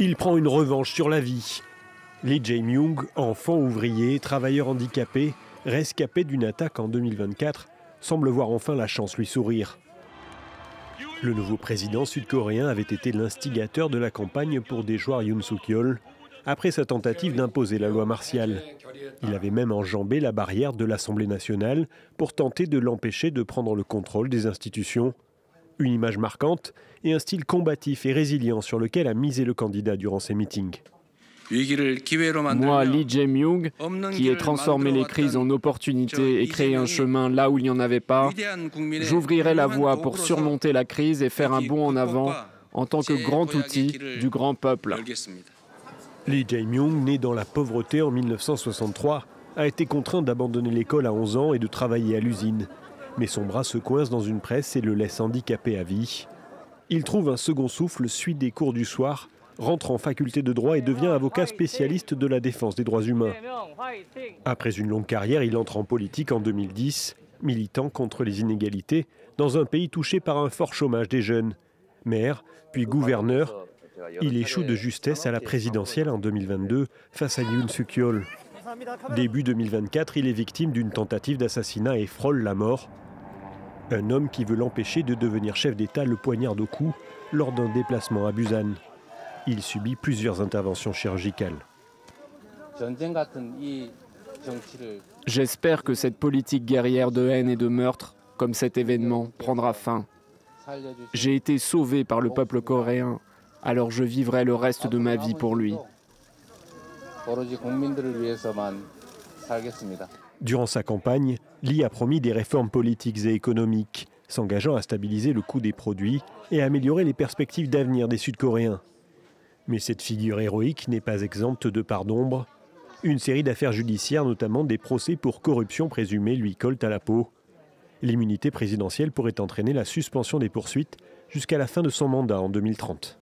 Il prend une revanche sur la vie. Lee Jae-myung, enfant ouvrier, travailleur handicapé, rescapé d'une attaque en 2024, semble voir enfin la chance lui sourire. Le nouveau président sud-coréen avait été l'instigateur de la campagne pour déchoir Yoon Suk-yeol après sa tentative d'imposer la loi martiale. Il avait même enjambé la barrière de l'Assemblée nationale pour tenter de l'empêcher de prendre le contrôle des institutions. Une image marquante et un style combatif et résilient sur lequel a misé le candidat durant ses meetings. Moi, Lee Jae-myung, qui ai transformé les crises en opportunités et créé un chemin là où il n'y en avait pas, j'ouvrirai la voie pour surmonter la crise et faire un bond en avant en tant que grand outil du grand peuple. Lee Jae-myung, né dans la pauvreté en 1963, a été contraint d'abandonner l'école à 11 ans et de travailler à l'usine. Mais son bras se coince dans une presse et le laisse handicapé à vie. Il trouve un second souffle, suit des cours du soir, rentre en faculté de droit et devient avocat spécialiste de la défense des droits humains. Après une longue carrière, il entre en politique en 2010, militant contre les inégalités dans un pays touché par un fort chômage des jeunes. Maire, puis gouverneur, il échoue de justesse à la présidentielle en 2022 face à Yoon Suk-yeol. Début 2024, il est victime d'une tentative d'assassinat et frôle la mort. Un homme qui veut l'empêcher de devenir chef d'État le poignarde au cou lors d'un déplacement à Busan. Il subit plusieurs interventions chirurgicales. J'espère que cette politique guerrière de haine et de meurtre, comme cet événement, prendra fin. J'ai été sauvé par le peuple coréen, alors je vivrai le reste de ma vie pour lui. Durant sa campagne, Lee a promis des réformes politiques et économiques, s'engageant à stabiliser le coût des produits et à améliorer les perspectives d'avenir des Sud-Coréens. Mais cette figure héroïque n'est pas exempte de part d'ombre. Une série d'affaires judiciaires, notamment des procès pour corruption présumée, lui collent à la peau. L'immunité présidentielle pourrait entraîner la suspension des poursuites jusqu'à la fin de son mandat en 2030.